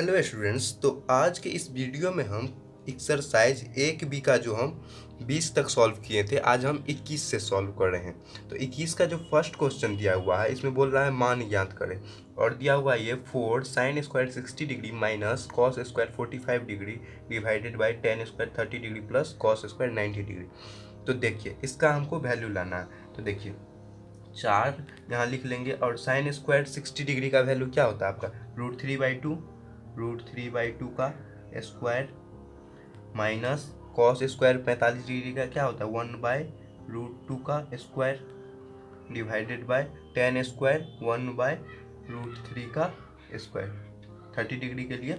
Hello students. तो आज के इस वीडियो में हम एक्सरसाइज 1B का जो हम 20 तक सॉल्व किए थे, आज हम 21 से सॉल्व कर रहे हैं। तो 21 का जो फर्स्ट क्वेश्चन दिया हुआ है, इसमें बोल रहा है मान ज्ञात करें और दिया हुआ है ये 4 sin square 60 degree minus cos square 45 degree divided by tan square 30 degree plus cos square 90 degree. तो देखिए इसका हमको वैल्यू लाना है। तो देखिए 4 यहाँ लिख लेंगे और साइन स्क्वायर 60 डिग्री का वैल्यू क्या होता है आपका √3/2 का square minus cos square 45 degree का क्या होता है 1/√2 का square divided by tan square 1/√3 का स्क्वायर 30 डिग्री के लिए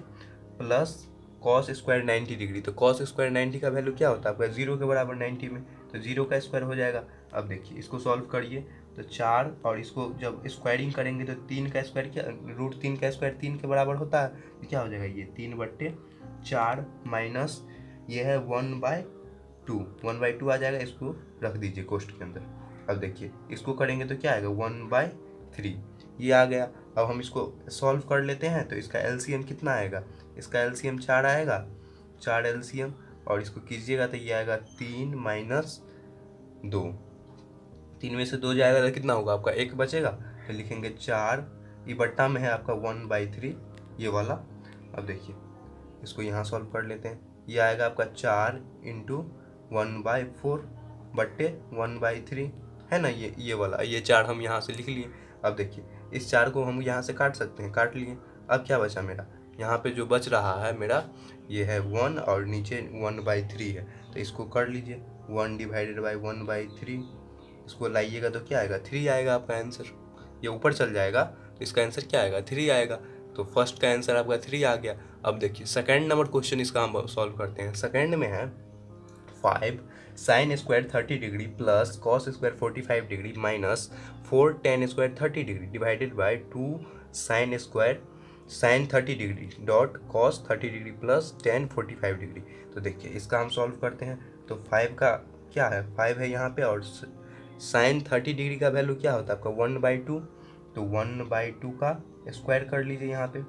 प्लस कॉस स्क्वायर 90 डिग्री। तो कॉस स्क्वायर 90 का वैल्यू क्या होता है आपका 0 के बराबर 90 में, तो 0 का स्क्वायर हो जाएगा। अब देखिए इसको सॉल्व करिए तो 4 और इसको जब स्क्वायरिंग करेंगे तो 3 का स्क्वायर क्या √3 का स्क्वायर 3 के बराबर होता है, तो क्या हो जाएगा ये 3/4 माइनस ये है 1/2 आ जाएगा। इसको रख दीजिए कोष्ठ के अंदर। अब देखिए इसको करेंगे तो क्या आएगा 1/3 ये आ गया। अब हम इसको सॉल्व कर लेते हैं तो इसका एलसीएम कितना आएगा, इसका एलसीएम 4 आएगा, 4 एलसीएम और इसको कीजिएगा तो ये आएगा 3 माइनस 2, 3 में से 2 जाएगा तो कितना होगा आपका 1 बचेगा। तो लिखेंगे 4 ये बट्टा में है आपका 1/3 ये वाला। अब देखिए इसको यहाँ सॉल्व कर लेते हैं, ये आएगा आपका 4 × 1/4 बट्टे 1/3 है ना, ये वाला, ये 4 हम यहाँ से लिख लिए। अब देखिए इस 4 को हम यहाँ से काट सकते हैं, काट लिए। अब क्या बचा मेरा, यहाँ पे जो बच रहा है मेरा ये है 1 और नीचे 1/3 है, तो इसको कर लीजिए 1 डिवाइडेड बाई 1/3। इसको लाइएगा तो क्या आएगा 3 आएगा आपका आंसर। ये ऊपर चल जाएगा तो इसका आंसर क्या आएगा 3 आएगा। तो फर्स्ट का आंसर आपका 3 आ गया। अब देखिए सेकंड नंबर क्वेश्चन इसका हम सॉल्व करते हैं। सेकंड में है 5 sin square 30 degree plus cos square 45 degree minus 4 tan square 30 degree divided by 2 sin square sin 30 degree dot cos 30 degree plus tan 45 degree. तो देखिए इसका हम सॉल्व करते हैं। तो 5 का क्या है 5 है यहाँ पे और sin 30 डिग्री का वैल्यू क्या होता है आपका 1/2, तो 1/2 का स्क्वायर कर लीजिए यहाँ पे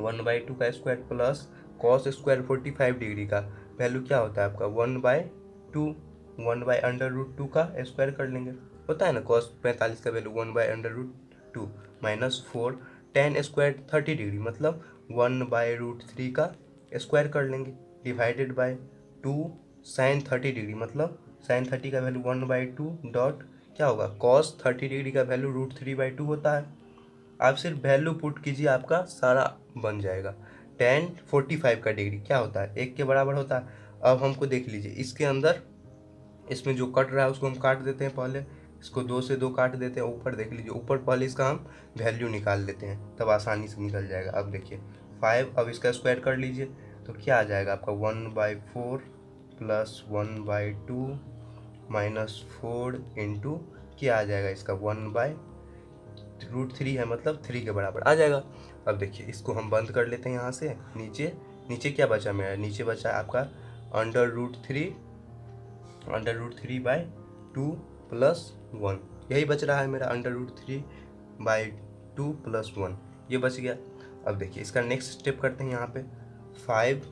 1/2 का square plus cos square 45 degree का वैल्यू क्या होता है आपका 1/2, 1/√2 का स्क्वायर कर लेंगे, होता है ना कॉस 45 का value 1/√2 minus 4 tan square 30 degree मतलब 1/√3 का स्क्वायर कर लेंगे डिवाइडेड बाय 2 sin 30 डिग्री मतलब sin 30 का वैल्यू 1/2 डॉट क्या होगा cos 30 डिग्री का वैल्यू √3/2 होता है। आप सिर्फ वैल्यू पुट कीजिए आपका सारा बन जाएगा। tan 45 का डिग्री क्या होता है 1 के बराबर होता है। अब हमको देख लीजिए इसके अंदर इसमें जो कट रहा है उसको हम काट देते हैं, पहले इसको 2 से 2 काट देते हैं। ऊपर देख लीजिए ऊपर पहले इसका हम वैल्यू निकाल लेते हैं तब आसानी से निकल जाएगा। अब देखिए 5 अब इसका स्क्वायर कर लीजिए तो क्या आ जाएगा आपका 1/4 प्लस 1/2 माइनस 4 इंटू क्या आ जाएगा इसका 1/√3 है मतलब 3 के बराबर आ जाएगा। अब देखिए इसको हम बंद कर लेते हैं यहाँ से। नीचे नीचे क्या बचा मेरा, नीचे बचा आपका √3/2 प्लस 1, यही बच रहा है मेरा √3/2 प्लस 1 ये बच गया। अब देखिए इसका नेक्स्ट स्टेप करते हैं यहाँ पे 5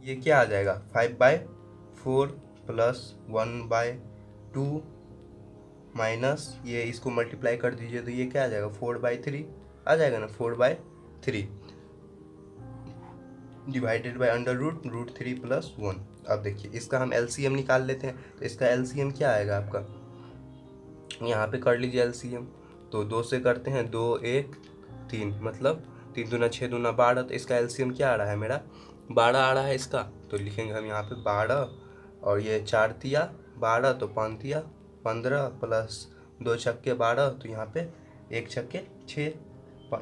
ये क्या आ जाएगा 5/4 प्लस 1/2 माइनस ये इसको मल्टीप्लाई कर दीजिए तो ये क्या आ जाएगा 4/3 आ जाएगा ना 4/3 डिवाइडेड बाय √3 प्लस 1। अब देखिए इसका हम एलसीएम निकाल लेते हैं तो इसका एलसीएम क्या आएगा आपका, यहाँ पे कर लीजिए एलसीएम। तो 2 से करते हैं 2 1 3 मतलब 3 दूना 6 दूना 12, तो इसका एलसीएम क्या आ रहा है मेरा 12 आ रहा है इसका। तो लिखेंगे हम यहाँ पे 12 और ये 4 तिया 12 तो 5 तिया 15 प्लस 2 छक्के 12 तो यहाँ पे 1 छक्के 6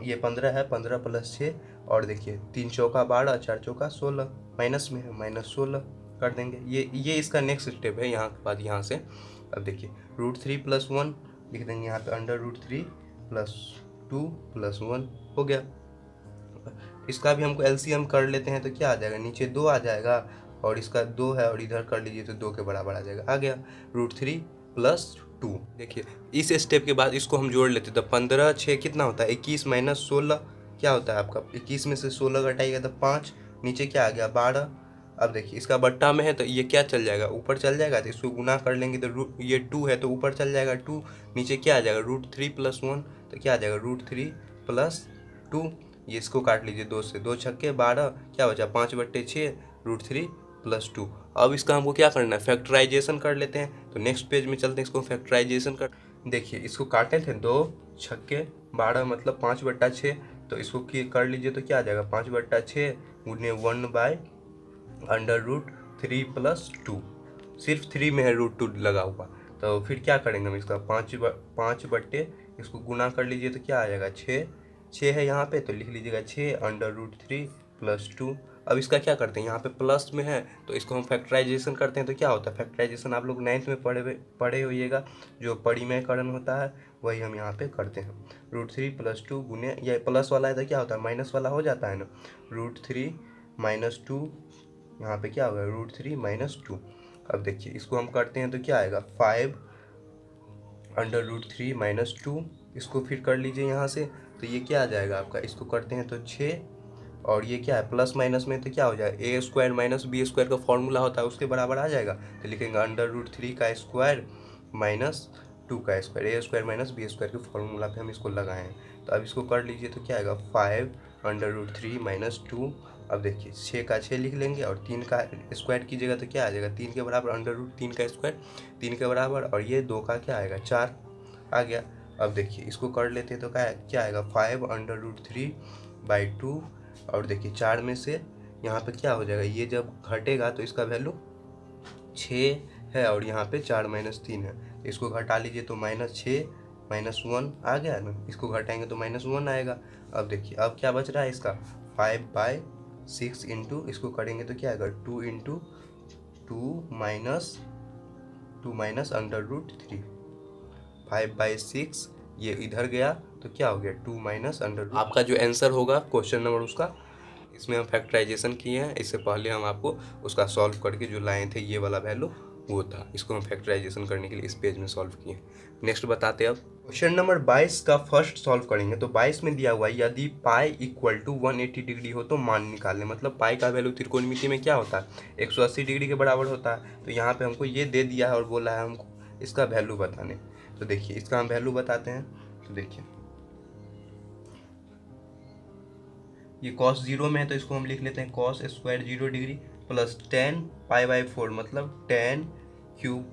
ये 15 है 15 प्लस 6 और देखिए 3 चौका 12 4 चौका 16 माइनस में है -16 कर देंगे। ये इसका नेक्स्ट स्टेप है यहाँ के बाद यहाँ से। अब देखिए √3 प्लस 1 लिख देंगे यहाँ पे √3 प्लस 2 प्लस 1 हो गया। इसका भी हमको एलसीएम कर लेते हैं तो क्या आ जाएगा नीचे 2 आ जाएगा और इसका 2 है और इधर कर लीजिए तो 2 के बराबर आ जाएगा, आ गया √3 प्लस 2। देखिए इस स्टेप के बाद इसको हम जोड़ लेते हैं तो 15 6 कितना होता है 21 माइनस 16 क्या होता है आपका 21 में से 16 घटाइएगा तो 5, नीचे क्या आ गया 12। अब देखिए इसका बट्टा में है तो ये क्या चल जाएगा, ऊपर चल जाएगा, तो इसको गुना कर लेंगे तो ये 2 है तो ऊपर चल जाएगा 2, नीचे क्या आ जाएगा √3 + 1, तो क्या आ जाएगा √3 + 2। ये इसको काट लीजिए, 2 से 2 छक्के 12, क्या बचा 5/6 √3 + 2। अब इसका हमको क्या करना है, फैक्टराइजेशन कर लेते हैं। तो नेक्स्ट पेज में चलते हैं, इसको फैक्टराइजेशन कर। देखिए इसको काटे थे 2 छक्के 12 मतलब 5/6, तो इसको कर लीजिए तो क्या आ जाएगा 5/6 गुने 1/√3 + 2। सिर्फ 3 में है √2 लगा हुआ, तो फिर क्या करेंगे हम इसका 5 बट्टे इसको गुना कर लीजिए तो क्या आ जाएगा 6 है यहाँ पे, तो लिख लीजिएगा 6 √3 + 2। अब इसका क्या करते हैं, यहाँ पे प्लस में है तो इसको हम फैक्टराइजेशन करते हैं। तो क्या होता है फैक्टराइजेशन, आप लोग 9th में पढ़े होइएगा, जो परिमेयकरण होता है वही हम यहाँ पे करते हैं। √3 + 2 गुने, ये प्लस वाला है तो क्या होता है माइनस वाला हो जाता है ना, √3 - 2, यहाँ पे क्या होगा √3 - 2। अब देखिए इसको हम करते हैं तो क्या आएगा 5/√3 - 2। इसको फिर कर लीजिए यहाँ से, तो ये क्या आ जाएगा आपका, इसको करते हैं तो 6, और ये क्या है प्लस माइनस में तो क्या हो जाएगा a² - b² का फॉर्मूला होता है उसके बराबर आ जाएगा। तो लिखेंगे √3 का स्क्वायर माइनस 2 का स्क्वायर, a² - b² के फॉर्मूला पे हम इसको लगाए हैं। तो अब इसको कर लीजिए तो क्या आएगा 5/√3 - 2। अब देखिए 6 का 6 लिख लेंगे और 3 का स्क्वायर कीजिएगा तो क्या आ जाएगा 3 के बराबर, √3 का स्क्वायर 3 के बराबर, और ये 2 का क्या आएगा 4 आ गया। अब देखिए इसको कर लेते हैं तो क्या आएगा 5/√3/2। और देखिए 4 में से यहाँ पे क्या हो जाएगा, ये जब घटेगा तो इसका वैल्यू 6 है, और यहाँ पे 4 - 3 है, तो इसको घटा लीजिए तो -6 - 1 आ गया ना, इसको घटाएंगे तो -1 आएगा। अब देखिए अब क्या बच रहा है इसका 5/6 इंटू, इसको करेंगे तो क्या आएगा 2 × 2 - √3, 5/6 ये इधर गया तो क्या हो गया 2 - आपका जो आंसर होगा क्वेश्चन नंबर उसका, इसमें हम फैक्टराइजेशन किए हैं, इससे पहले हम आपको उसका सॉल्व करके जो लाए थे ये वाला वैल्यू वो था, इसको हम फैक्टराइजेशन करने के लिए इस पेज में सॉल्व किए। नेक्स्ट बताते हैं अब क्वेश्चन नंबर 22 का फर्स्ट सॉल्व करेंगे। तो 22 में दिया हुआ है यदि पाई = 180 डिग्री हो तो मान निकालें। मतलब पाई का वैल्यू त्रिकोणमिति में क्या होता है 180 डिग्री के बराबर होता है। तो यहाँ पे हमको ये दे दिया है और बोला है हमको इसका वैल्यू बताने। तो देखिए इसका हम वैल्यू बताते हैं। तो देखिए ये cos 0 में है तो इसको हम लिख लेते हैं cos² 0 डिग्री प्लस tan π/4 मतलब tan³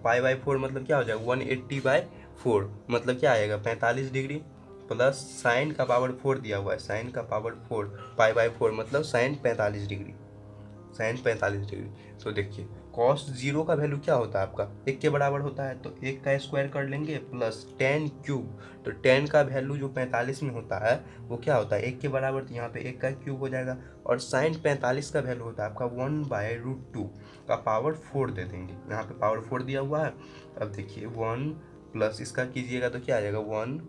π/4 मतलब क्या हो जाएगा 180/4 मतलब क्या आएगा 45 डिग्री, प्लस साइन का पावर 4 दिया हुआ है, साइन का पावर 4 π/4 मतलब साइन 45 डिग्री, साइन 45 डिग्री। तो देखिए cos 0 का वैल्यू क्या होता है आपका 1 के बराबर होता है, तो 1 का स्क्वायर कर लेंगे प्लस tan³, तो tan का वैल्यू जो 45 में होता है वो क्या होता है 1 के बराबर, तो यहाँ पे 1 का क्यूब हो जाएगा। और साइन 45 का वैल्यू होता है आपका 1/√2 का पावर 4 दे देंगे, यहाँ पे पावर 4 दिया हुआ है। अब देखिए 1 प्लस इसका कीजिएगा तो क्या आ जाएगा 1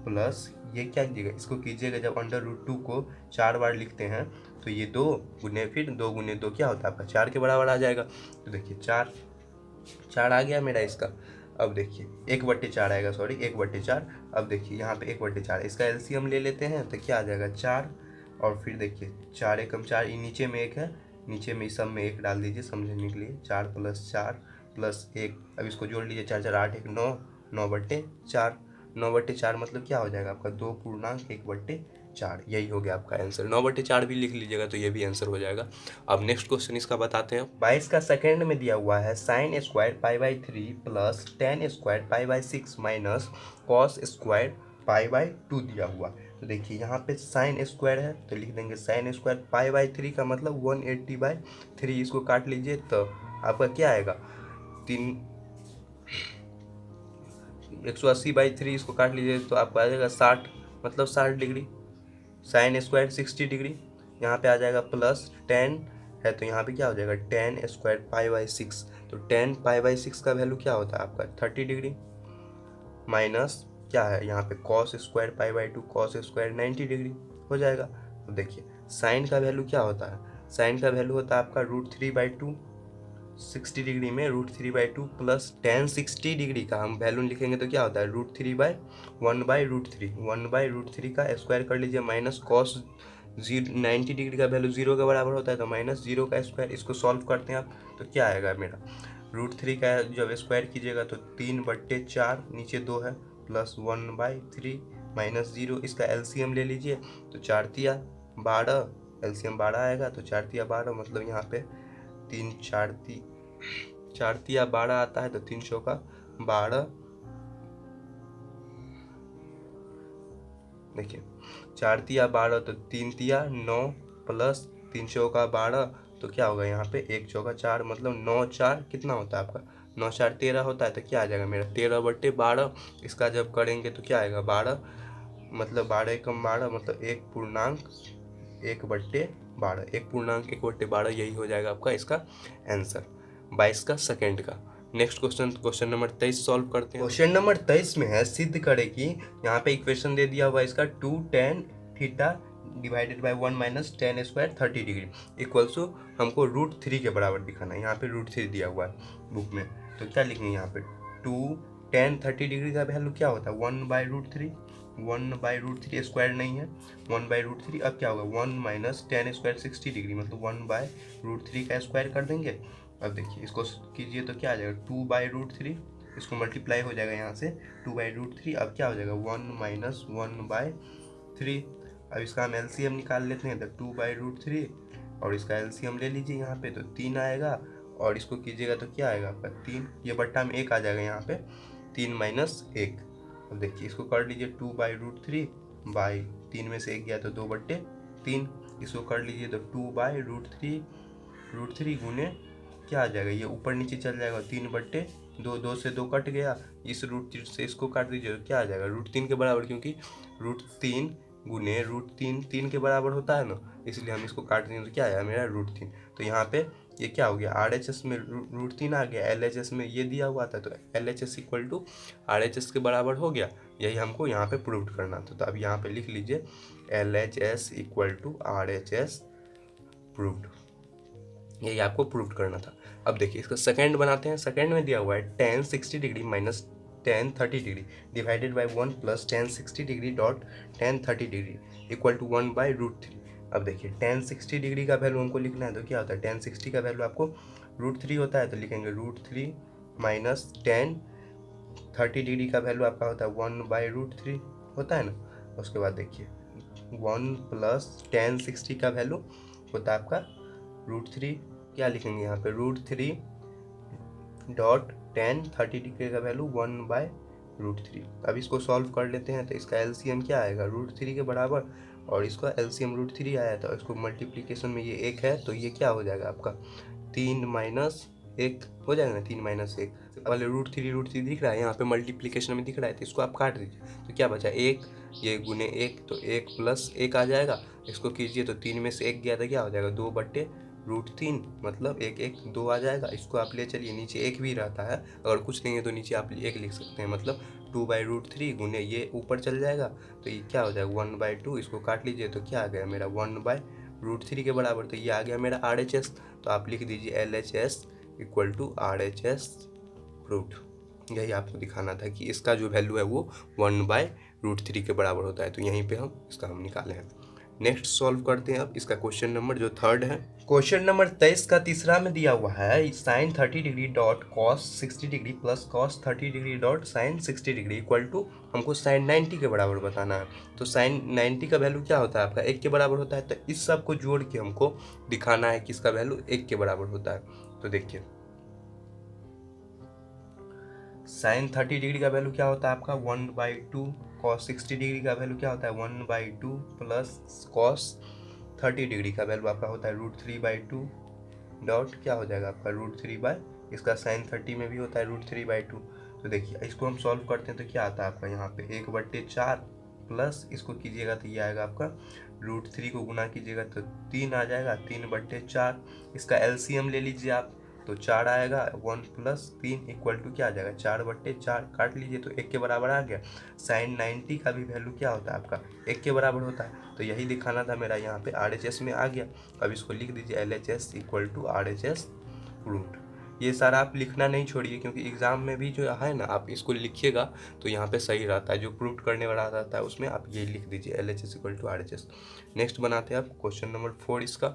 प्लस ये क्या कीजिएगा इसको कीजिएगा, जब √2 को 4 बार लिखते हैं तो ये 2 गुने फिर 2 गुने 2 क्या होता है आपका 4 के बराबर आ जाएगा। तो देखिए 4 आ गया मेरा इसका। अब देखिए 1/4 आएगा, सॉरी 1/4। अब देखिए यहाँ पे 1/4 इसका एलसीएम ले लेते हैं तो क्या आ जाएगा 4, और फिर देखिए 4 एकम 4, नीचे में 1 है, नीचे में इस सब में 1 डाल दीजिए समझने के लिए, 4 + 4 + 1, अब इसको जोड़ लीजिए 4 4 8 1 9, 9/4, 9/4 मतलब क्या हो जाएगा आपका 2.1/4, यही हो गया आपका आंसर। 9/4 भी लिख लीजिएगा तो ये भी आंसर हो जाएगा। अब नेक्स्ट क्वेश्चन इसका बताते हैं। 22 का सेकंड में दिया हुआ है sin² π/3 plus tan² π/6 minus cos² π/2 दिया हुआ। तो देखिए यहाँ पे sin² है तो लिख देंगे sin² π/3 का मतलब 180/3, इसको काट लीजिए तो आपका क्या आएगा 180/3, इसको काट लीजिए तो आपको आ जाएगा 60 मतलब 60 डिग्री, sin² 60 डिग्री, यहाँ पे आ जाएगा प्लस tan है तो यहाँ पे क्या हो जाएगा tan² π/6, तो tan π/6 का वैल्यू क्या होता है आपका 30 डिग्री, माइनस क्या है यहाँ पे cos² π/2, cos² 90 डिग्री हो जाएगा। तो देखिए साइन का वैल्यू क्या होता है, साइन का वैल्यू होता है आपका √3/2, 60 डिग्री में √3/2 प्लस tan 60 डिग्री का हम वैल्यू लिखेंगे तो क्या होता है √3/1/√3 1/√3 का स्क्वायर कर लीजिए माइनस cos 90 डिग्री का वैल्यू 0 के बराबर होता है तो माइनस 0 का स्क्वायर। इसको सॉल्व करते हैं आप तो क्या आएगा मेरा √3 का जब स्क्वायर कीजिएगा तो 3/4 नीचे 2 है प्लस 1/3 माइनस 0। इसका एलसीएम ले लीजिए तो 4 तिया 12 एलसीएम 12 आएगा तो 4 तिया 12 मतलब यहाँ पे 4 तिया 12 आता है तो 3 चौका 12। देखिए 4 तिया 12 तो 3 तिया 9 प्लस 3 चौका 12 तो क्या होगा यहाँ पे 1 चौका 4 मतलब 9 4 कितना होता है आपका 9 4 13 होता है तो क्या आ जाएगा मेरा 13/12। इसका जब करेंगे तो क्या आएगा 12 मतलब 12 एकम 12 मतलब 1/12 1/12 यही हो जाएगा आपका इसका आंसर 22 का सेकेंड का। नेक्स्ट क्वेश्चन नंबर 23 सॉल्व करते हैं। क्वेश्चन नंबर 23 में है सिद्ध करें कि यहाँ पे इक्वेशन दे दिया हुआ इसका 2 tan theta divided by 1 minus tan square 30 degree equals to हमको √3 के बराबर दिखाना है। यहाँ पे √3 दिया हुआ है बुक में तो क्या लिखेंगे यहाँ पे 2 tan 30 डिग्री का वैल्यू क्या होता है 1/√3 स्क्वायर नहीं है 1/√3। अब क्या होगा 1 माइनस tan स्क्वायर 60 डिग्री मतलब 1/√3 का स्क्वायर कर देंगे। अब देखिए इसको कीजिए तो क्या आ जाएगा 2/√3 इसको मल्टीप्लाई हो जाएगा यहाँ से 2/√3। अब क्या हो जाएगा 1 माइनस 1/3। अब इसका हम एलसीएम निकाल लेते हैं तो 2/√3 और इसका एलसीएम ले लीजिए यहाँ पे तो 3 आएगा और इसको कीजिएगा तो क्या आएगा आपका 3 ये बट्टा में 1 आ जाएगा यहाँ पे 3 माइनस 1। अब देखिए इसको कर लीजिए 2/√3 बाई 3 में से 1 गया तो 2/3 इसको कर लीजिए तो 2/√3 गुने क्या आ जाएगा ये ऊपर नीचे चल जाएगा 3/2 2 से 2 कट गया इस √3 से इसको काट दीजिए तो क्या आ जाएगा √3 के बराबर क्योंकि √3 गुने √3 3 के बराबर होता है ना इसलिए हम इसको काट देंगे तो क्या आया मेरा √3। तो यहाँ पे ये क्या हो गया RHS में √3 आ गया LHS में ये दिया हुआ था तो LHS इक्वल टू RHS के बराबर हो गया। यही हमको यहाँ पे प्रूव करना था तो अब यहाँ पे लिख लीजिए LHS equal to RHS proved. यही आपको प्रूव करना था। अब देखिए इसका सेकंड बनाते हैं। सेकंड में दिया हुआ है tan 60 degree minus tan 30 degree divided by 1 plus tan 60 degree dot tan 30 degree equal to 1/√3। अब देखिए tan 60 डिग्री का वैल्यू हमको लिखना है तो क्या होता है tan 60 का वैल्यू आपको √3 होता है तो लिखेंगे √3 माइनस tan 30 डिग्री का वैल्यू आपका होता है 1/√3 होता है ना। उसके बाद देखिए 1 प्लस tan 60 का वैल्यू होता है आपका √3 क्या लिखेंगे यहाँ पे √3 डॉट tan 30 डिग्री का वैल्यू 1/√3। अब इसको सॉल्व कर लेते हैं तो इसका एलसीएम क्या आएगा √3 के बराबर और इसका एलसीएम √3 आया तो इसको मल्टीप्लिकेशन में ये 1 है तो ये क्या हो जाएगा आपका 3 माइनस 1 हो जाएगा ना 3 माइनस 1 पहले √3 दिख रहा है यहाँ पे मल्टीप्लिकेशन में दिख रहा है तो इसको आप काट दीजिए तो क्या बचा 1 ये गुने 1 तो 1 प्लस 1 आ जाएगा। इसको कीजिए तो 3 में से 1 गया तो क्या हो जाएगा 2/√3 मतलब 1 1 2 आ जाएगा। इसको आप ले चलिए नीचे 1 भी रहता है अगर कुछ नहीं है तो नीचे आप 1 लिख सकते हैं मतलब 2/√3 गुने ये ऊपर चल जाएगा तो ये क्या हो जाएगा 1/2। इसको काट लीजिए तो क्या आ गया मेरा 1/√3 के बराबर तो ये आ गया मेरा RHS। तो आप लिख दीजिए LHS equal to RHS proved. यही आपको दिखाना था कि इसका जो वैल्यू है वो 1/√3 के बराबर होता है तो यहीं पे हम इसका निकाले हैं। नेक्स्ट सॉल्व करते हैं अब इसका क्वेश्चन नंबर जो थर्ड है। क्वेश्चन नंबर 23 का तीसरा में दिया हुआ है sin 30 degree dot cos 60 degree plus cos 30 degree dot sin 60 degree equal to हमको sin 90 के बराबर बताना है। तो sin 90 का वैल्यू क्या होता है आपका 1 के बराबर होता है तो इस सब को जोड़ के हमको दिखाना है कि इसका वैल्यू 1 के बराबर होता है। तो देखिए sin 30 डिग्री का वैल्यू क्या होता है आपका 1/2 cos 60 डिग्री का वैल्यू क्या होता है 1/2 प्लस cos 30 डिग्री का वैल्यू आपका होता है √3/2 डॉट क्या हो जाएगा आपका √3 इसका sin 30 में भी होता है √3/2। तो देखिए इसको हम सॉल्व करते हैं तो क्या आता है आपका यहाँ पे 1/4 प्लस इसको कीजिएगा तो ये आएगा आपका √3 को गुना कीजिएगा तो 3 आ जाएगा 3/4। इसका एलसीएम ले लीजिए आप तो 4 आएगा 1 प्लस 3 इक्वल टू क्या आ जाएगा 4/4 काट लीजिए तो 1 के बराबर आ गया। sin 90 का भी वैल्यू क्या होता है आपका 1 के बराबर होता है तो यही दिखाना था मेरा यहाँ पे RHS में आ गया। अब इसको लिख दीजिए LHS equal to RHS proved. ये सारा आप लिखना नहीं छोड़िए, क्योंकि एग्जाम में भी जो है ना आप इसको लिखिएगा तो यहाँ पे सही रहता है, जो प्रूव करने वाला रहता है उसमें आप ये लिख दीजिए LHS equal to RHS। Next बनाते हैं आप क्वेश्चन नंबर 4 इसका।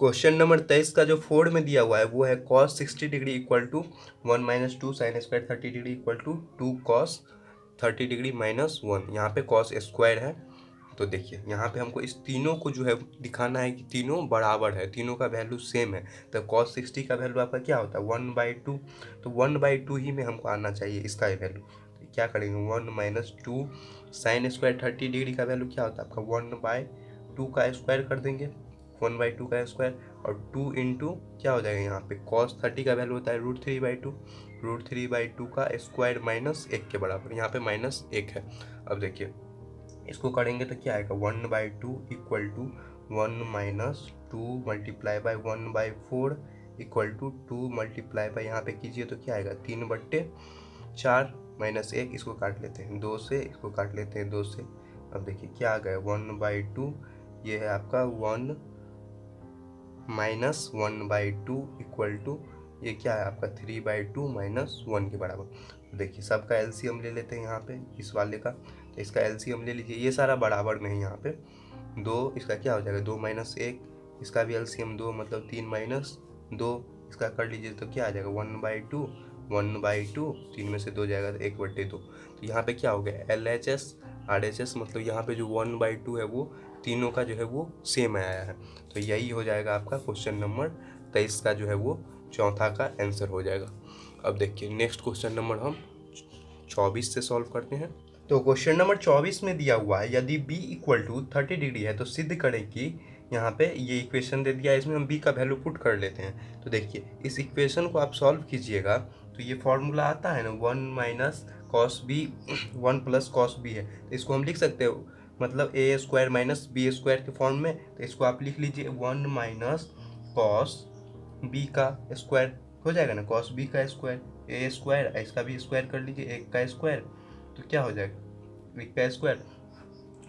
क्वेश्चन नंबर 23 का जो 4 में दिया हुआ है वो है cos 60 degree equal to 1 minus 2 sine square 30 degree equal to 2 cos 30 degree minus 1। यहाँ पे cos स्क्वायर है, तो देखिए यहाँ पे हमको इस तीनों को जो है दिखाना है कि तीनों बराबर है, तीनों का वैल्यू सेम है। तो cos 60 का वैल्यू आपका क्या होता है 1/2, तो 1/2 ही में हमको आना चाहिए इसका वैल्यू। तो क्या करेंगे 1 माइनस 2 साइन स्क्वायर 30 डिग्री का वैल्यू क्या होता है आपका 1/2 का स्क्वायर कर देंगे, 1/2 का स्क्वायर, और 2 इंटू क्या हो जाएगा यहाँ पे cos 30 का वैल्यू होता है √3/2, √3/2 का स्क्वायर माइनस 1 के बराबर, यहाँ पे माइनस 1 है। अब देखिए इसको करेंगे तो क्या आएगा 1/2 equal to 1 minus 2 multiply by 1/4 equal to 2 multiply by यहाँ पे कीजिए तो क्या आएगा 3/4 माइनस 1, इसको काट लेते हैं 2 से, इसको काट लेते हैं 2 से। अब देखिए क्या आ गया 1/2, ये है आपका 1 माइनस 1/2 इक्वल टू ये क्या है आपका 3/2 माइनस 1 के बराबर। देखिए सबका एलसीएम ले लेते हैं यहाँ पे इस वाले का, तो इसका एलसीएम ले लीजिए, ये सारा बराबर में है यहाँ पे 2, इसका क्या हो जाएगा 2 माइनस 1, इसका भी एलसीएम 2 मतलब 3 माइनस 2, इसका कर लीजिए तो क्या आ जाएगा 1/2, 3 में से 2 जाएगा तो 1/2। तो यहाँ पे क्या हो गया LHS RHS, मतलब यहाँ पे जो 1/2 है वो तीनों का जो है वो सेम आया है। तो यही हो जाएगा आपका क्वेश्चन नंबर 23 का जो है वो चौथा का आंसर हो जाएगा। अब देखिए नेक्स्ट क्वेश्चन नंबर हम 24 से सॉल्व करते हैं। तो क्वेश्चन नंबर 24 में दिया हुआ है यदि b इक्वल टू 30 डिग्री है तो सिद्ध करें कि, यहाँ पे ये इक्वेशन दे दिया है, इसमें हम b का वैल्यू पुट कर लेते हैं। तो देखिए इस इक्वेशन को आप सॉल्व कीजिएगा तो ये फॉर्मूला आता है ना 1 minus cos B 1 plus cos B है, तो इसको हम लिख सकते हो मतलब a square minus B square के फॉर्म में। तो इसको आप लिख लीजिए 1 माइनस कॉस बी का स्क्वायर हो जाएगा ना, कॉस बी का स्क्वायर ए स्क्वायर, इसका भी स्क्वायर कर लीजिए 1 का स्क्वायर, तो क्या हो जाएगा 1 का square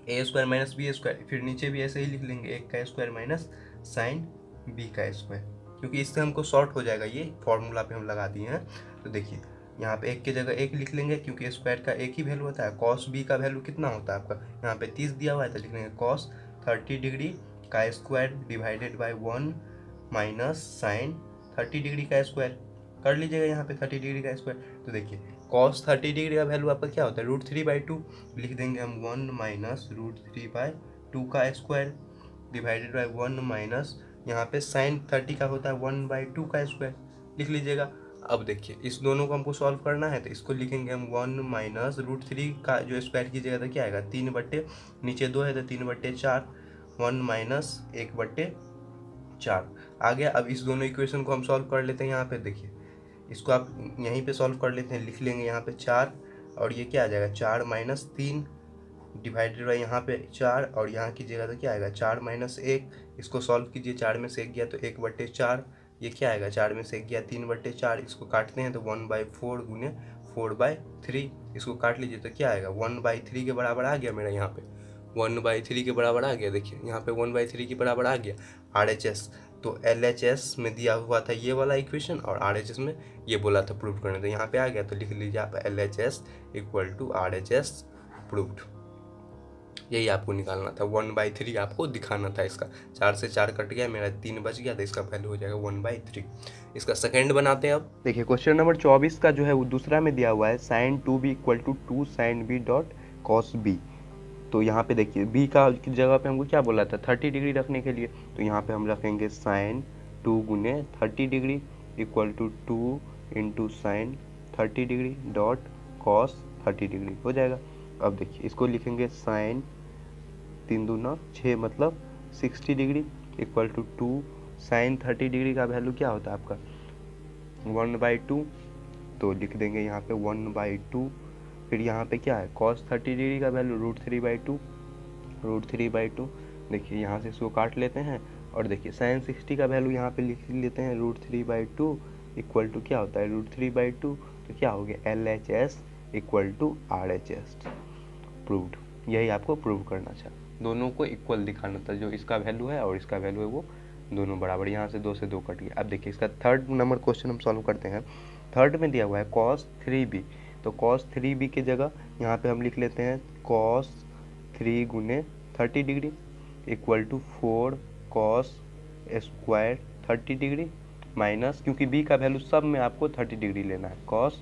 A square minus B square, फिर नीचे भी ऐसे ही लिख लेंगे 1 का स्क्वायर माइनस साइन बी का स्क्वायर, क्योंकि इससे हमको शॉर्ट हो जाएगा, ये फॉर्मूला पे हम लगा दिए हैं। तो देखिए यहाँ पे 1 की जगह 1 लिख लेंगे, क्योंकि स्क्वायर का एक ही वैल्यू होता है। कॉस बी का वैल्यू कितना होता है आपका, यहाँ पे 30 दिया हुआ है तो लिख लेंगे कॉस 30 डिग्री का square divided by 1 minus sine 30 degree का स्क्वायर कर लीजिएगा यहाँ पे 30 डिग्री का स्क्वायर। तो देखिए cos 30 डिग्री का वैल्यू आपका क्या होता है √3/2, लिख देंगे हम 1 माइनस √3/2 का स्क्वायर डिवाइडेड बाई 1 माइनस यहाँ पे साइन 30 का होता है 1/2 का स्क्वायर, लिख लीजिएगा। अब देखिए इस दोनों को हमको सॉल्व करना है तो इसको लिखेंगे हम 1 माइनस √3 का जो स्क्वायर कीजिएगा तो क्या आएगा 3 नीचे 2 है तो 3/4, 1 माइनस 1/4 आ गया। अब इस दोनों इक्वेशन को हम सॉल्व कर लेते हैं। यहाँ पे देखिए इसको आप यहीं पे सॉल्व कर लेते हैं, लिख लेंगे यहाँ पे 4 और ये क्या आ जाएगा 4 माइनस 3 डिवाइडेड बाई यहाँ पे 4 और यहाँ कीजिएगा तो क्या आएगा 4 माइनस 1, इसको सॉल्व कीजिए 4 में से 1 गया तो 1/4, ये क्या आएगा 4 में से 1 गया 3/4, इसको काटते हैं तो 1/4 गुने 4/3, इसको काट लीजिए तो क्या आएगा 1/3 के बराबर आ गया मेरा यहाँ पे 1/3 के बराबर आ गया। देखिए यहाँ पे 1/3 के बराबर आ गया RHS। तो LHS में दिया हुआ था ये वाला इक्वेशन और RHS में ये बोला था प्रूव करने, तो यहाँ पे आ गया। तो लिख लीजिए आप LHS equal to RHS proved, यही आपको निकालना था 1/3 आपको दिखाना था। इसका 4 से 4 कट गया, मेरा 3 बच गया, तो इसका वैल्यू हो जाएगा 1/3। इसका सेकंड बनाते हैं। अब देखिए क्वेश्चन नंबर 24 का जो है वो दूसरा में दिया हुआ है sin 2b equal to 2 sin b dot cos b। तो यहाँ पे देखिए b का की जगह पे हमको क्या बोला था 30 डिग्री रखने के लिए, तो यहाँ पे हम रखेंगे sin 2 गुने 30 degree equal to 2 into sine 30 degree dot cos 30 degree हो जाएगा। अब देखिए इसको लिखेंगे sin 3 दूना 6 मतलब 60 degree equal to 2 sine 30 degree का वैल्यू क्या होता है आपका 1/2, तो लिख देंगे यहाँ पे 1/2। फिर यहाँ पे क्या है cos 30 डिग्री का वैल्यू √3/2। देखिए यहाँ से इसको काट लेते हैं और देखिए sin 60 का वैल्यू यहाँ पे लिख लेते हैं √3/2 इक्वल टू क्या होता है √3/2, तो क्या हो गया LHS equal to RHS proved. यही आपको प्रूव करना था, दोनों को इक्वल दिखाना था, जो इसका वैल्यू है और इसका वैल्यू है वो दोनों बराबर, यहाँ से 2 से 2 कट गया। अब देखिए इसका थर्ड नंबर क्वेश्चन हम सॉल्व करते हैं। थर्ड में दिया हुआ है cos 3b, तो cos 3b की जगह यहाँ पे हम लिख लेते हैं cos 3 गुने 30 degree equal to 4 cos square 30 degree minus, क्योंकि b का वैल्यू सब में आपको 30 डिग्री लेना है, cos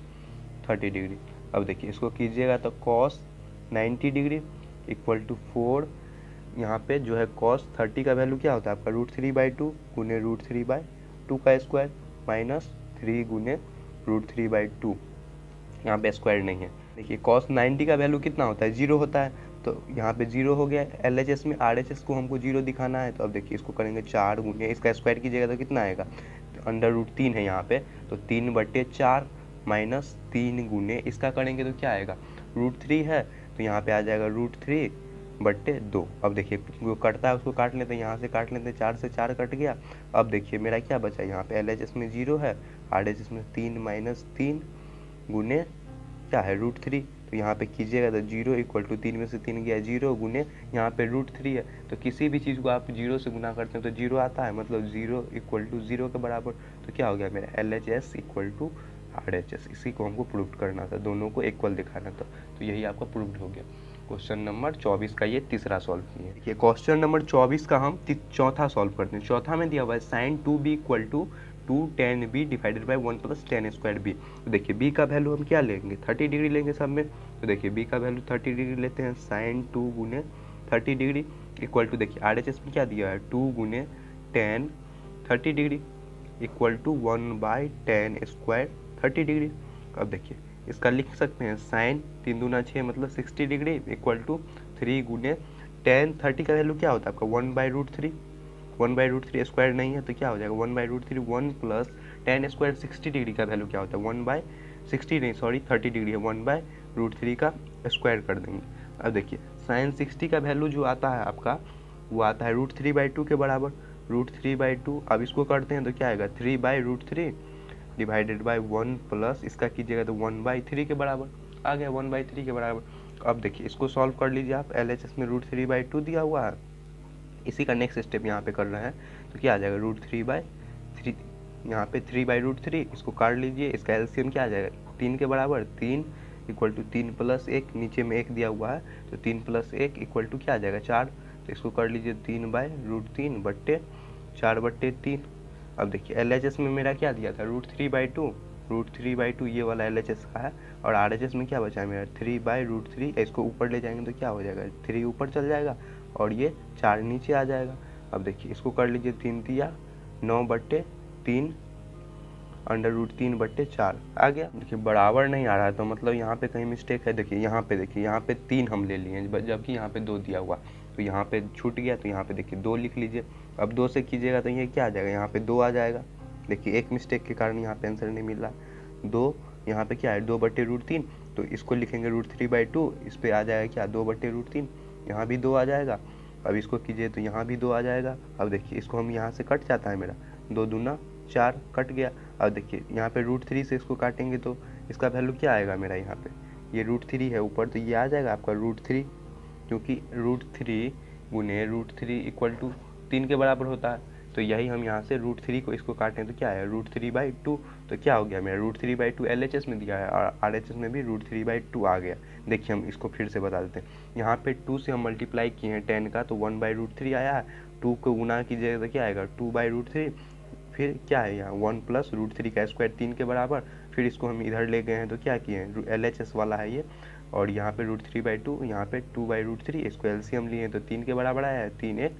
30 डिग्री। अब देखिए इसको कीजिएगा तो cos 90 डिग्री इक्वल टू 4, यहाँ पे जो है cos 30 का वैल्यू क्या होता है आपका √3/2 गुने √3/2 का स्क्वायर माइनस 3 गुने √3/2, यहाँ पे स्क्वायर नहीं है। देखिए cos 90 का वैल्यू कितना होता है, 0 होता है, तो यहाँ पे 0 हो गया। LHS में RHS को हमको 0 दिखाना है, तो अब देखिए इसको करेंगे 4 गुने, इसका स्क्वायर कीजिएगा तो कितना आएगा, तो √3 है यहाँ पे, तो 3/4 माइनस 3 गुने इसका करेंगे तो क्या आएगा, √3 है, तो यहाँ पे आ जाएगा √3/2। अब देखिए जो कटता है उसको काट लेते हैं, यहाँ से काट लेते हैं, 4 से 4 कट गया। अब देखिए मेरा क्या बचा, यहाँ पे LHS में 0 है, RHS में 3 माइनस 3 गुने क्या है √3, तो यहाँ पे कीजिएगा तो 0 इक्वल टू 3 में से 3 गया 0 गुने यहाँ पे √3 है, तो किसी भी चीज़ को आप 0 से गुना करते हैं तो 0 आता है, मतलब 0 इक्वल टू 0 के बराबर, तो क्या हो गया मेरा LHS इक्वल टू RHS। इसी को हमको प्रूव करना था, दोनों को इक्वल दिखाना था, तो यही आपका प्रूव्ड हो गया। क्वेश्चन नंबर 24 का ये तीसरा सॉल्व किए। देखिए क्वेश्चन नंबर 24 का हम चौथा सॉल्व करते हैं। चौथा में दिया हुआ है sin 2b equal to 2 tan b divided by 1 plus tan square b। तो देखिए b का वैल्यू हम क्या लेंगे, 30 डिग्री लेंगे सब में, तो देखिए b का वैल्यू 30 डिग्री लेते हैं, sin 2 गुने 30 डिग्री इक्वल टू देखिए RHS में क्या दिया है 2 गुने tan 30 degree equal to 1/tan square 30 degree. अब देखिए इसका लिख सकते हैं साइन 3 दूना 6 मतलब 60 डिग्री इक्वल टू 3 गुने tan 30 का वैल्यू क्या होता है आपका 1/√3, 1/√3 स्क्वायर नहीं है तो क्या हो जाएगा 1/√3, 1 प्लस tan स्क्वायर 60 डिग्री का वैल्यू क्या होता है 1/60 नहीं सॉरी 30 डिग्री है, 1/√3 का स्क्वायर कर देंगे। अब देखिए साइन 60 का वैल्यू जो आता है आपका वो आता है √3/2 के बराबर, √3/2। अब इसको करते हैं तो क्या आएगा 3/√3 डिवाइडेड बाई 1 प्लस इसका कीजिएगा तो 1/3 के बराबर आ गया, 1/3 के बराबर। अब देखिए इसको सॉल्व कर लीजिए आप, LHS में √3/2 दिया हुआ है, इसी का नेक्स्ट स्टेप यहाँ पे कर रहे हैं, तो क्या आ जाएगा √3/3, यहाँ पे 3/√3 इसको काट लीजिए, इसका LCM क्या आ जाएगा 3 के बराबर, 3 इक्वल टू 3 प्लस 1, नीचे में 1 दिया हुआ है तो 3 प्लस 1 इक्वल टू क्या आ जाएगा 4, तो इसको कर लीजिए 3/√3 बट्टे 4/3। अब देखिए LHS में मेरा क्या दिया था √3/2 ये वाला LHS का है, और RHS में क्या बचा है मेरा 3/√3, इसको ऊपर ले जाएंगे तो क्या हो जाएगा 3 ऊपर चल जाएगा और ये 4 नीचे आ जाएगा। अब देखिए इसको कर लीजिए 3 तिया 9/3 √3/4 आ गया। देखिए बराबर नहीं आ रहा है तो मतलब यहाँ पे कहीं मिस्टेक है। देखिए यहाँ पे 3 हम ले लिए जबकि यहाँ पे 2 दिया हुआ, तो यहाँ पे छूट गया, तो यहाँ पे देखिए 2 लिख लीजिए। अब 2 से कीजिएगा तो ये क्या आ जाएगा, यहाँ पे 2 आ जाएगा। देखिए एक मिस्टेक के कारण यहाँ पे आंसर नहीं मिल रहा, 2 यहाँ पे क्या है 2/√3, तो इसको लिखेंगे √3/2, इस पर आ जाएगा क्या 2/√3, यहाँ भी 2 आ जाएगा। अब इसको कीजिए तो यहाँ भी 2 आ जाएगा। अब देखिए इसको हम यहाँ से कट जाता है मेरा 2 दूना 4 कट गया। अब देखिए यहाँ पे √3 से इसको काटेंगे तो इसका वैल्यू क्या आएगा मेरा, यहाँ पे ये √3 है ऊपर, तो ये आ जाएगा आपका √3, क्योंकि √3 गुने √3 इक्वल टू 3 के बराबर होता है, तो यही हम यहाँ से √3 को इसको काटें तो क्या है √3/2, तो क्या हो गया मेरा √3/2 LHS में दिया है और RHS में भी √3/2 आ गया। देखिए हम इसको फिर से बता देते हैं, यहाँ पे 2 से हम मल्टीप्लाई किए हैं 10 का तो 1/√3 आया है, 2 को गुना कीजिएगा तो क्या आएगा 2/√3, फिर क्या है यहाँ 1 प्लस √3 का स्क्वायर 3 के बराबर, फिर इसको हम इधर ले गए हैं तो क्या किए हैं LHS वाला है ये, और यहाँ पे √3/2 यहाँ पे 2/√3, इसको LCM लिए तो 3 के बराबर आया है, 3 1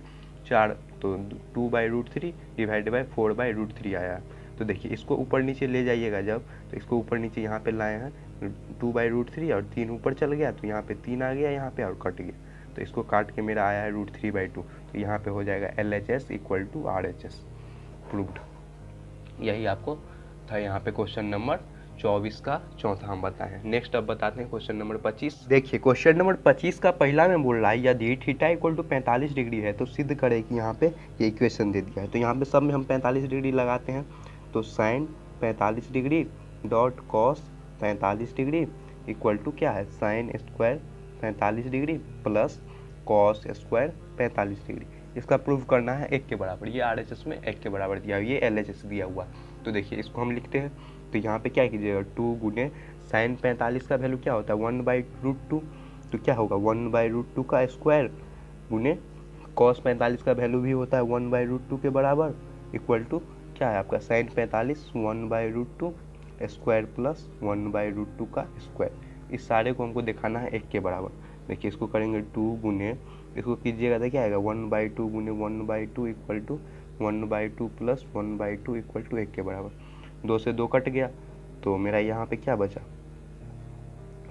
4, तो 2/√3 डिवाइडेड बाई 4/√3 आया। तो देखिए इसको ऊपर नीचे ले जाइएगा जब, तो इसको ऊपर नीचे यहाँ पे लाए हैं 2/√3 और 3 ऊपर चल गया तो यहाँ पे 3 आ गया यहाँ पे और कट गया, तो इसको काट के मेरा आया है √3/2, तो यहाँ पे हो जाएगा LHS equal to RHS proved. यही आपको था यहाँ पे क्वेश्चन नंबर 24 का चौथा हम बताएं। नेक्स्ट अब बताते हैं क्वेश्चन नंबर 25। देखिए क्वेश्चन नंबर 25 का पहला में बोल रहा है यदि थीटा इक्वल टू 45 डिग्री है तो सिद्ध करें कि यहाँ पे ये इक्वेशन दे दिया है, तो यहाँ पे सब में हम 45 डिग्री लगाते हैं, तो sine 45 degree dot cos 45 degree equal to क्या है sine square 45 degree plus cos square 45 degree, इसका प्रूव करना है 1 के बराबर। ये RHS में 1 के बराबर दिया हुआ, ये LHS दिया हुआ। तो देखिए इसको हम लिखते हैं, तो यहाँ पे क्या कीजिएगा 2 गुने साइन 45 का वैल्यू क्या होता है 1/√2, तो क्या होगा 1/√2 का स्क्वायर गुने कॉस 45 का वैल्यू भी होता है 1/√2 के बराबर, इक्वल टू क्या है आपका साइन 45 1/√2 स्क्वायर प्लस 1/√2 का स्क्वायर। इस सारे को हमको दिखाना है 1 के बराबर। देखिए इसको करेंगे 2 गुने, इसको कीजिएगा तो क्या आएगा 1/2 गुने 1/2 equal to 1/2 plus 1/2 equal to 1 के बराबर। 2 से 2 कट गया, तो मेरा यहाँ पे क्या बचा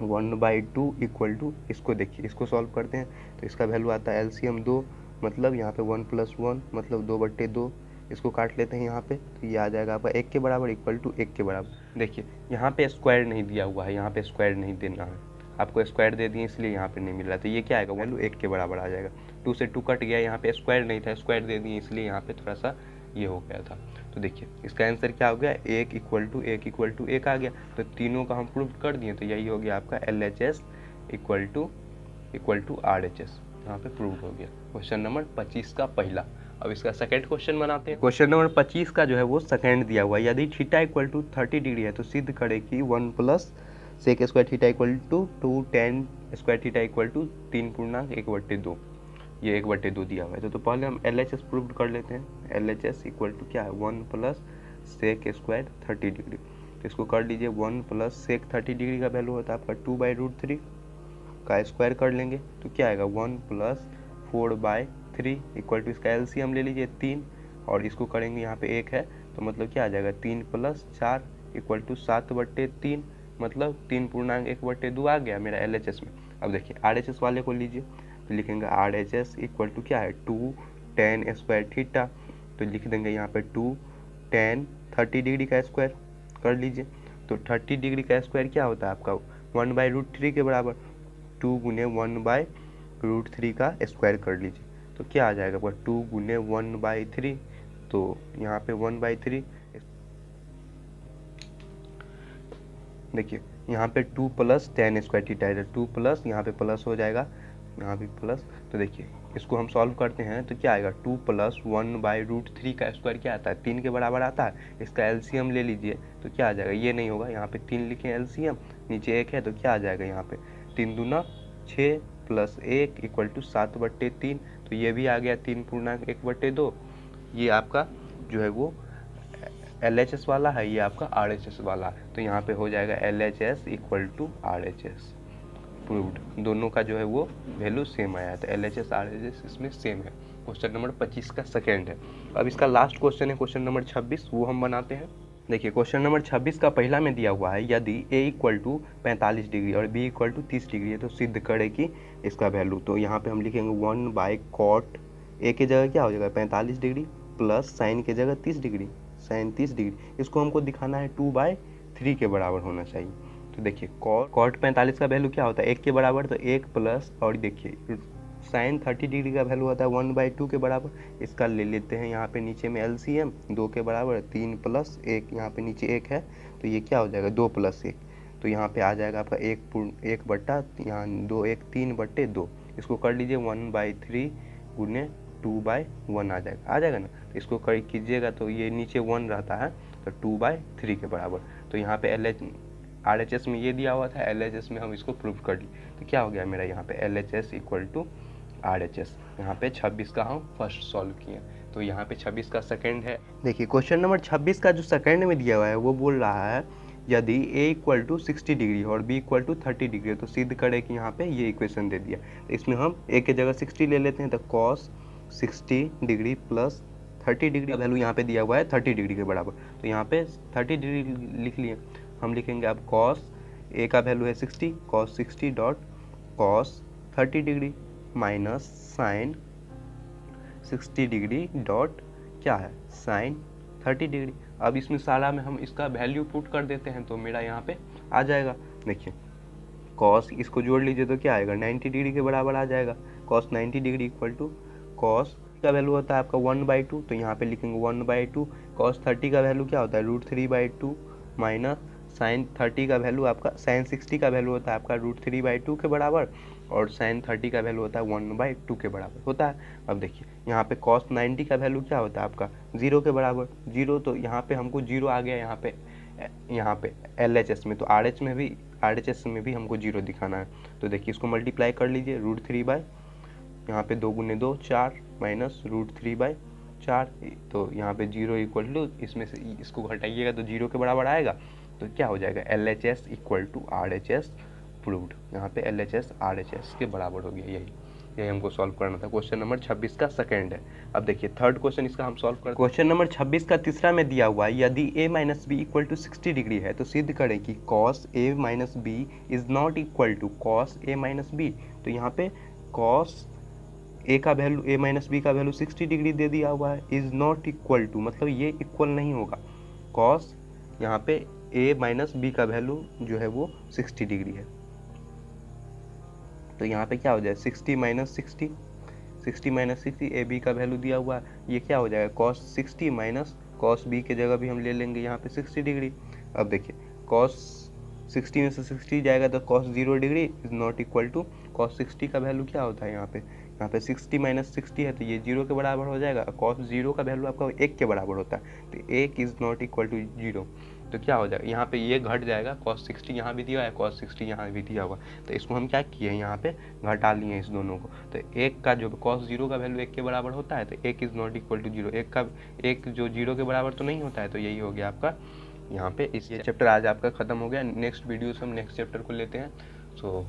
1/2 इक्वल टू, इसको देखिए इसको सॉल्व करते हैं तो इसका वैल्यू आता है LCM 2, मतलब यहाँ पे 1 + 1 मतलब 2/2। इसको काट लेते हैं यहाँ पे, तो ये आ जाएगा आपका 1 के बराबर इक्वल टू 1 के बराबर। देखिए यहाँ पे स्क्वायर नहीं दिया हुआ है, यहाँ पे स्क्वायर नहीं देना है, आपको स्क्वायर दे दिए इसलिए यहाँ पे नहीं मिल रहा। तो ये क्या आएगा वैल्यू 1 के बराबर आ जाएगा। 2 से 2 कट गया, यहाँ पे स्क्वायर नहीं था, स्क्वायर दे दिए इसलिए यहाँ पे थोड़ा सा ये हो गया था। तो देखिए इसका आंसर क्या हो गया 1 इक्वल टू 1 आ गया। तो तीनों का हम प्रूव कर दिए, तो यही हो गया आपका LHS इक्वल टू RHS, यहाँ पे प्रूव हो गया। क्वेश्चन नंबर 25 का पहला। अब इसका सेकंड क्वेश्चन बनाते हैं। क्वेश्चन नंबर 25 का जो है वो सेकंड दिया हुआ है, यदि थीटा इक्वल टू 30 डिग्री है तो सिद्ध करे कि 1 + sec square theta equal to 2 tan square theta equal to 3/1/2, ये 1/2 दिया हुआ है। तो पहले हम LHS प्रूव कर लेते हैं। LHS इक्वल टू क्या है 1 + sec स्क्वायर 30 डिग्री। तो इसको कर लीजिए 1 + sec 30 डिग्री का वैल्यू होता है आपका 2/√3 का स्क्वायर कर लेंगे, तो क्या आएगा 1 + 4/3 इक्वल टू, इसका LCM ले लीजिए 3, और इसको करेंगे यहाँ पे 1 है तो मतलब क्या आ जाएगा 3 + 4 इक्वल टू 7/3, मतलब 3/1/2 आ गया मेरा LHS में। अब देखिए RHS वाले को लीजिए, तो लिखेंगे RHS इक्वल टू क्या है 2 tan स्क्वायर थीटा, तो लिख देंगे यहाँ पे 2 tan 30 डिग्री का स्क्वायर कर लीजिए। तो 30 डिग्री का स्क्वायर क्या होता है आपका 1/√3 के बराबर, 2 गुने 1/√3 का स्क्वायर कर लीजिए, तो क्या आ जाएगा 2 गुने 1/3, तो यहाँ पे 1/3। देखिए यहाँ पे 2 + tan स्क्वायर थीटा है, 2 प्लस यहाँ पे प्लस हो जाएगा, यहाँ भी प्लस। तो देखिए इसको हम सॉल्व करते हैं तो क्या आएगा 2 + 1/√3 का स्क्वायर क्या आता है 3 के बराबर आता है। इसका LCM ले लीजिए तो क्या आ जाएगा, ये नहीं होगा, यहाँ पे 3 लिखे LCM, नीचे 1 है तो क्या आ जाएगा यहाँ पे 3 दूना 6 + 1 इक्वल टू 7/3, तो ये भी आ गया 3/1/2। ये आपका जो है वो LHS वाला है, ये आपका RHS वाला है। तो यहाँ पे हो जाएगा LHS equal to RHS proved, दोनों का जो है वो वैल्यू सेम आया। तो LHS RHS इसमें सेम है। क्वेश्चन नंबर 25 का सेकेंड है। अब इसका लास्ट क्वेश्चन है क्वेश्चन नंबर 26, वो हम बनाते हैं। देखिए क्वेश्चन नंबर 26 का पहला में दिया हुआ है, यदि A इक्वल टू 45 डिग्री और B इक्वल टू 30 डिग्री है तो सिद्ध करे कि इसका वैल्यू। तो यहाँ पे हम लिखेंगे 1/cot A की जगह क्या हो जाएगा 45 डिग्री प्लस साइन की जगह 30 डिग्री, साइन 30 डिग्री। इसको हमको दिखाना है 2/3 के बराबर होना चाहिए। तो देखिए cot 45 का वैल्यू क्या होता है 1 के बराबर, तो 1 प्लस, और देखिए साइन 30 डिग्री का वैल्यू होता है 1/2 के बराबर। इसका ले लेते हैं यहाँ पे नीचे में LCM 2 के बराबर, 3 + 1, यहाँ पे नीचे 1 है तो ये क्या हो जाएगा 2 + 1, तो यहाँ पे आ जाएगा आपका 1 बट्टा यहाँ 2 1 3/2। इसको कर लीजिए 1/3 गुने 2/1 आ जाएगा ना। तो इसको कर कीजिएगा तो ये नीचे 1 रहता है तो 2/3 के बराबर। तो यहाँ पे RHS में ये दिया हुआ था, LHS में हम इसको प्रूव कर लिए, तो क्या हो गया मेरा यहाँ पे LHS इक्वल टू RHS। यहाँ पे 26 का हम फर्स्ट सॉल्व किए, तो यहाँ पे 26 का सेकंड है। देखिए क्वेश्चन नंबर 26 का जो सेकंड में दिया हुआ है वो बोल रहा है यदि A इक्वल टू 60 डिग्री और B इक्वल टू 30 डिग्री तो सिद्ध करे कि यहाँ पे ये इक्वेशन दे दिया। तो इसमें हम A की जगह 60 ले लेते हैं, तो cos 60 डिग्री प्लस 30 डिग्री का वैल्यू यहाँ पे दिया हुआ है 30 डिग्री के बराबर, तो यहाँ पे 30 डिग्री लिख लिए। हम लिखेंगे अब cos A का वैल्यू है 60, cos 60 dot cos 30 degree minus sine 60 degree dot क्या है साइन 30 डिग्री। अब इसमें सारा में हम इसका वैल्यू पुट कर देते हैं तो मेरा यहाँ पे आ जाएगा। देखिए cos इसको जोड़ लीजिए तो क्या आएगा 90 डिग्री के बराबर आ जाएगा। cos 90 degree equal to cos का वैल्यू होता है आपका 1/2, तो यहाँ पे लिखेंगे 1/2। cos 30 का वैल्यू क्या होता है √3/2 माइनस साइन 30 का वैल्यू आपका साइन 60 का वैल्यू होता है आपका √3/2 के बराबर, और साइन 30 का वैल्यू होता है 1/2 के बराबर होता है। अब देखिए यहाँ पे कॉस 90 का वैल्यू क्या होता है आपका 0 के बराबर, 0 तो यहाँ पे हमको 0 आ गया यहाँ पे LHS में, तो RHS में भी हमको 0 दिखाना है। तो देखिए इसको मल्टीप्लाई कर लीजिए, √3 बाय यहाँ पे 2 × 2 4 माइनस √3/4, तो यहाँ पे 0 इक्वल टू, इसमें से इसको घटाइएगा तो 0 के बराबर आएगा, तो क्या हो जाएगा LHS equal to RHS proved. यहाँ पे LHS RHS के बराबर हो गया। यही हमको सॉल्व करना था। क्वेश्चन नंबर 26 का सेकंड है। अब देखिए थर्ड क्वेश्चन इसका हम सॉल्व करते हैं। क्वेश्चन नंबर 26 का तीसरा में दिया हुआ है, यदि a - b equal to 60 degree है तो सिद्ध करें कि cos a - b is not equal to cos a - b। तो यहाँ पे cos a का वैल्यू a - b का वैल्यू 60 डिग्री दे दिया हुआ है, इज नॉट इक्वल टू मतलब ये इक्वल नहीं होगा। cos यहाँ पे a - b का वैल्यू जो है वो 60 डिग्री है, तो यहाँ पे क्या हो जाए 60 - 60, 60 - 60 ए बी का वैल्यू दिया हुआ है, ये क्या हो जाएगा cos 60 माइनस cos b के जगह भी हम ले लेंगे यहाँ पे 60 डिग्री। अब देखिए cos 60 में से 60 जाएगा तो cos 0 degree is not equal to cos 60 का वैल्यू क्या होता है यहाँ पे 60 - 60 है तो ये 0 के बराबर हो जाएगा। cos 0 का वैल्यू आपका 1 के बराबर होता है, तो 1 इज नॉट इक्वल टू 0, तो क्या हो जाएगा यहाँ पे ये घट जाएगा। cos 60 यहाँ भी दिया है, cos 60 यहाँ भी दिया हुआ, तो इसको हम क्या किए यहाँ पे घटा लिए इस दोनों को। तो एक का जो cos 0 का वैल्यू 1 के बराबर होता है, तो 1 इज नॉट इक्वल टू 0, एक जो 0 के बराबर तो नहीं होता है, तो यही हो गया आपका यहाँ पे। इस चैप्टर आज आपका खत्म हो गया। नेक्स्ट वीडियो से हम नेक्स्ट चैप्टर को लेते हैं। सो